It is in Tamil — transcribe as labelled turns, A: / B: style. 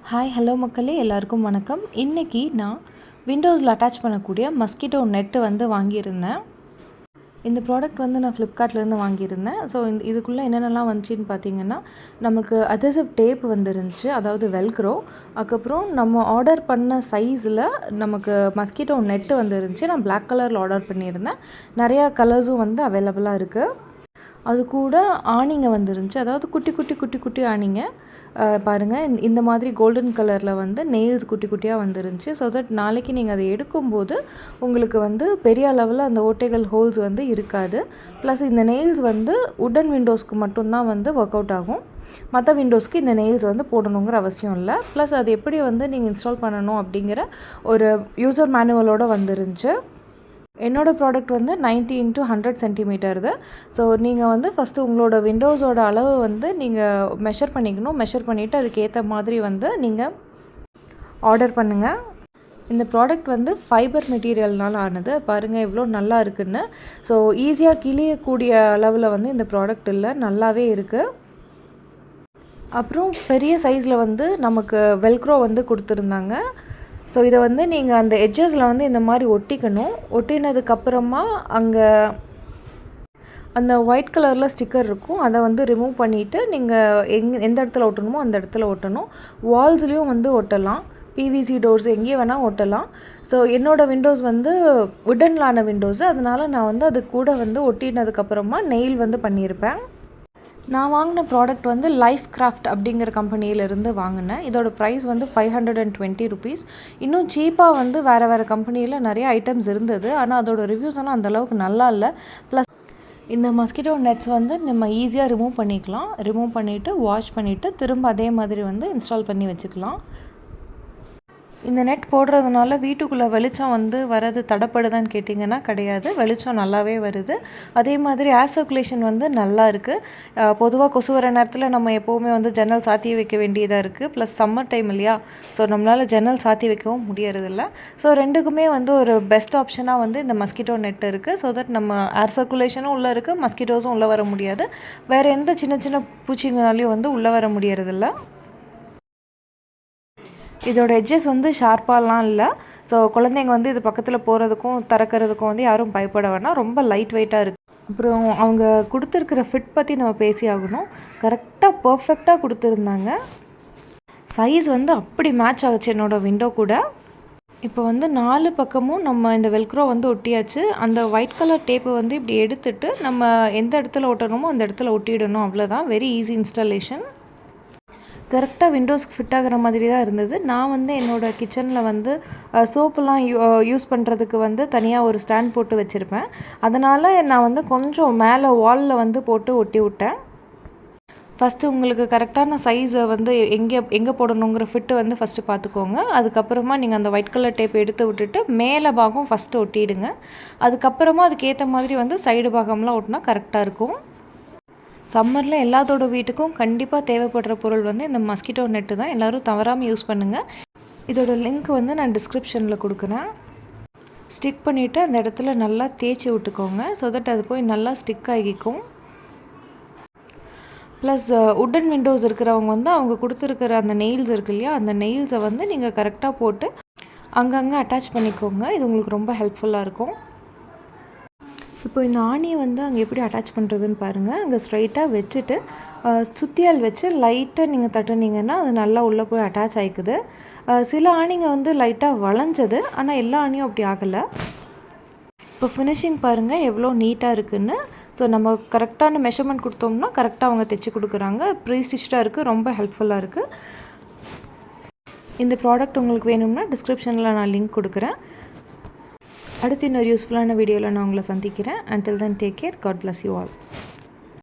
A: ஹாய் ஹலோ மக்களே, எல்லாருக்கும் வணக்கம். இன்றைக்கி நான் விண்டோஸில் அட்டாச் பண்ணக்கூடிய மஸ்கிட்டோ நெட்டு வந்து வாங்கியிருந்தேன். இந்த ப்ராடக்ட் வந்து நான் ஃப்ளிப்கார்ட்லேருந்து வாங்கியிருந்தேன். ஸோ இதுக்குள்ளே என்னென்னலாம் வந்துச்சின்னு பார்த்தீங்கன்னா, நமக்கு அதசிவ் டேப் வந்துருந்துச்சு, அதாவது வெல்க்ரோ. அதுக்கப்புறம் நம்ம ஆர்டர் பண்ண சைஸில் நமக்கு மஸ்கிட்டோ நெட்டு வந்துருந்துச்சு. நான் பிளாக் கலரில் ஆர்டர் பண்ணியிருந்தேன். நிறையா கலர்ஸும் வந்து அவைலபிளாக இருக்குது. அது கூட ஆணிங்க வந்துருந்துச்சு, அதாவது குட்டி குட்டி குட்டி குட்டி ஆணிங்க. பாருங்கள், இந்த மாதிரி கோல்டன் கலரில் வந்து நெயில்ஸ் குட்டி குட்டியாக வந்துருந்துச்சு. ஸோ தட் நாளைக்கு நீங்கள் அதை எடுக்கும்போது உங்களுக்கு வந்து பெரிய அளவில் அந்த ஓட்டைகள் ஹோல்ஸ் வந்து இருக்காது. ப்ளஸ் இந்த நெயில்ஸ் வந்து உடன் விண்டோஸ்க்கு மட்டும்தான் வந்து ஒர்க் அவுட் ஆகும். மற்ற விண்டோஸ்க்கு இந்த நெயில்ஸ் வந்து போடணுங்கிற அவசியம் இல்லை. ப்ளஸ் அது எப்படி வந்து நீங்கள் இன்ஸ்டால் பண்ணணும் அப்படிங்கிற ஒரு யூசர் மேனுவலோடு வந்துருந்துச்சு. என்னோடய ப்ராடக்ட் வந்து 90x100 சென்டிமீட்டர் இது. ஸோ நீங்கள் வந்து ஃபஸ்ட்டு உங்களோட விண்டோஸோட அளவு வந்து நீங்கள் மெஷர் பண்ணிக்கணும். மெஷர் பண்ணிவிட்டு அதுக்கேற்ற மாதிரி வந்து நீங்கள் ஆர்டர் பண்ணுங்கள். இந்த ப்ராடக்ட் வந்து ஃபைபர் மெட்டீரியல்னால் ஆனது. பாருங்கள் எவ்வளோ நல்லா இருக்குன்னு. ஸோ ஈஸியாக கிழியக்கூடிய அளவில் வந்து இந்த ப்ராடக்ட் இல்லை, நல்லாவே இருக்குது. அப்புறம் பெரிய சைஸில் வந்து நமக்கு வெல்க்ரோ வந்து கொடுத்துருந்தாங்க. ஸோ இதை வந்து நீங்கள் அந்த எட்ஜஸில் வந்து இந்த மாதிரி ஒட்டிக்கணும். ஒட்டினதுக்கப்புறமா அங்கே அந்த ஒயிட் கலரில் ஸ்டிக்கர் இருக்கும், அதை வந்து ரிமூவ் பண்ணிவிட்டு நீங்கள் எந்த இடத்துல ஒட்டணுமோ அந்த இடத்துல ஒட்டணும். வால்ஸ்லேயும் வந்து ஒட்டலாம், பிவிசி டோர்ஸ் எங்கேயும் வேணால் ஒட்டலாம். ஸோ என்னோடய விண்டோஸ் வந்து உட்டன்லான விண்டோஸு, அதனால் நான் வந்து அது கூட வந்து ஒட்டினதுக்கப்புறமா நெயில் வந்து பண்ணியிருப்பேன். நான் வாங்கின ப்ராடக்ட் வந்து லைஃப் கிராஃப்ட் அப்படிங்கிற கம்பெனியிலேருந்து வாங்கினேன். இதோட ப்ரைஸ் வந்து 520 rupees. இன்னும் சீப்பாக வந்து வேறு கம்பெனியில் நிறைய ஐட்டம்ஸ் இருந்தது. ஆனால் அதோட ரிவ்யூஸ் எல்லாம் அந்தளவுக்கு நல்லா இல்லை. ப்ளஸ் இந்த மஸ்கிட்டோ நெட்ஸ் வந்து நம்ம ஈஸியாக ரிமூவ் பண்ணிக்கலாம். ரிமூவ் பண்ணிவிட்டு வாஷ் பண்ணிவிட்டு திரும்ப அதே மாதிரி வந்து இன்ஸ்டால் பண்ணி வச்சுக்கலாம். இந்த நெட் போடுறதுனால வீட்டுக்குள்ளே வெளிச்சம் வந்து வரது தடைப்படுதான்னு கேட்டிங்கன்னா கிடையாது, வெளிச்சம் நல்லாவே வருது. அதே மாதிரி ஏர் சர்க்குலேஷன் வந்து நல்லா இருக்குது. பொதுவாக கொசு வர நேரத்தில் நம்ம எப்போவுமே வந்து ஜன்னல் சாத்தி வைக்க வேண்டியதாக இருக்குது. ப்ளஸ் சம்மர் டைம் இல்லையா, ஸோ நம்மளால் ஜன்னல் சாத்தி வைக்கவும் முடியறதில்ல. ஸோ ரெண்டுக்குமே வந்து ஒரு பெஸ்ட் ஆப்ஷனாக வந்து இந்த மஸ்கிட்டோ நெட் இருக்குது. ஸோ தட் நம்ம ஏர் சர்க்குலேஷனும் உள்ளே இருக்குது, மஸ்கிட்டோஸும் உள்ளே வர முடியாது. வேறு எந்த சின்ன சின்ன பூச்சிங்கனாலையும் வந்து உள்ளே வர முடியறதில்ல. இதோட எட்ஜஸ் வந்து ஷார்ப்பாலாம் இல்லை. ஸோ குழந்தைங்க வந்து இது பக்கத்தில் போகிறதுக்கும் திறக்கிறதுக்கும் வந்து யாரும் பயப்பட வேணாம். ரொம்ப லைட் வெயிட்டாக இருக்குது. அப்புறம் அவங்க கொடுத்துருக்கிற ஃபிட் பற்றி நம்ம பேசி ஆகணும். கரெக்டாக பர்ஃபெக்டாக கொடுத்துருந்தாங்க. சைஸ் வந்து அப்படி மேட்ச் ஆகுச்சு என்னோடய விண்டோ கூட. இப்போ வந்து 4 பக்கமும் நம்ம இந்த வெல்க்ரோ வந்து ஒட்டியாச்சு. அந்த ஒயிட் கலர் டேப்பை வந்து இப்படி எடுத்துட்டு நம்ம எந்த இடத்துல ஒட்டணுமோ அந்த இடத்துல ஒட்டிடணும், அவ்வளோதான். Very easy installation. கரெக்டாக விண்டோஸ்க்கு ஃபிட் ஆகிற மாதிரி தான் இருந்தது. நான் வந்து என்னோடய கிச்சனில் வந்து சோப்புலாம் யூஸ் பண்ணுறதுக்கு வந்து தனியாக ஒரு ஸ்டாண்ட் போட்டு வச்சுருப்பேன். அதனால் நான் வந்து கொஞ்சம் மேலே வாலில் வந்து போட்டு ஒட்டி விட்டேன். ஃபஸ்ட்டு உங்களுக்கு கரெக்டான சைஸை வந்து எங்கே போடணுங்கிற ஃபிட்டு வந்து ஃபஸ்ட்டு பார்த்துக்கோங்க. அதுக்கப்புறமா நீங்கள் அந்த ஒயிட் கலர் டேப் எடுத்து விட்டுட்டு மேலே பாகம் ஃபஸ்ட்டு ஒட்டிடுங்க. அதுக்கப்புறமா அதுக்கேற்ற மாதிரி வந்து சைடு பாகம்லாம் ஒட்டினா கரெக்டாக இருக்கும். சம்மரில் எல்லாத்தோட வீட்டுக்கும் கண்டிப்பாக தேவைப்படுற பொருள் வந்து இந்த மஸ்கிட்டோ நெட்டு தான். எல்லோரும் தவறாமல் யூஸ் பண்ணுங்கள். இதோட லிங்க் வந்து நான் டிஸ்கிரிப்ஷனில் கொடுக்குறேன். ஸ்டிக் பண்ணிவிட்டு அந்த இடத்துல நல்லா தேய்ச்சி விட்டுக்கோங்க. ஸோ தட் அது போய் நல்லா ஸ்டிக் ஆகிக்கும். ப்ளஸ் உட்டன் விண்டோஸ் இருக்கிறவங்க வந்து அவங்க கொடுத்துருக்கிற அந்த நெயில்ஸ் இருக்கு இல்லையா, அந்த நெயில்ஸை வந்து நீங்கள் கரெக்டாக போட்டு அங்கங்கே அட்டாச் பண்ணிக்கோங்க. இது உங்களுக்கு ரொம்ப ஹெல்ப்ஃபுல்லாக இருக்கும். இப்போ இந்த ஆணியை வந்து அங்கே எப்படி அட்டாச் பண்ணுறதுன்னு பாருங்கள். அங்கே ஸ்ட்ரைட்டாக வச்சுட்டு சுத்தியால் வச்சு லைட்டாக நீங்கள் தட்டுனீங்கன்னா அது நல்லா உள்ளே போய் அட்டாச் ஆகிக்குது. சில ஆணிங்க வந்து லைட்டாக வளைஞ்சது, ஆனால் எல்லா ஆணியும் அப்படி ஆகலை. இப்போ ஃபினிஷிங் பாருங்கள் எவ்வளோ நீட்டாக இருக்குதுன்னு. ஸோ நம்ம கரெக்டான மெஷர்மெண்ட் கொடுத்தோம்னா கரெக்டாக அவங்க தைச்சி கொடுக்குறாங்க. ப்ரீ ஸ்டிச்டாக இருக்குது, ரொம்ப ஹெல்ப்ஃபுல்லாக இருக்குது. இந்த ப்ராடக்ட் உங்களுக்கு வேணும்னா டிஸ்கிரிப்ஷனில் நான் லிங்க் கொடுக்குறேன். அடுத்து இன்னொரு யூஸ்ஃபுல்லான வீடியோவில் நான் உங்களை சந்திக்கிறேன். Until then, take care. God bless you all.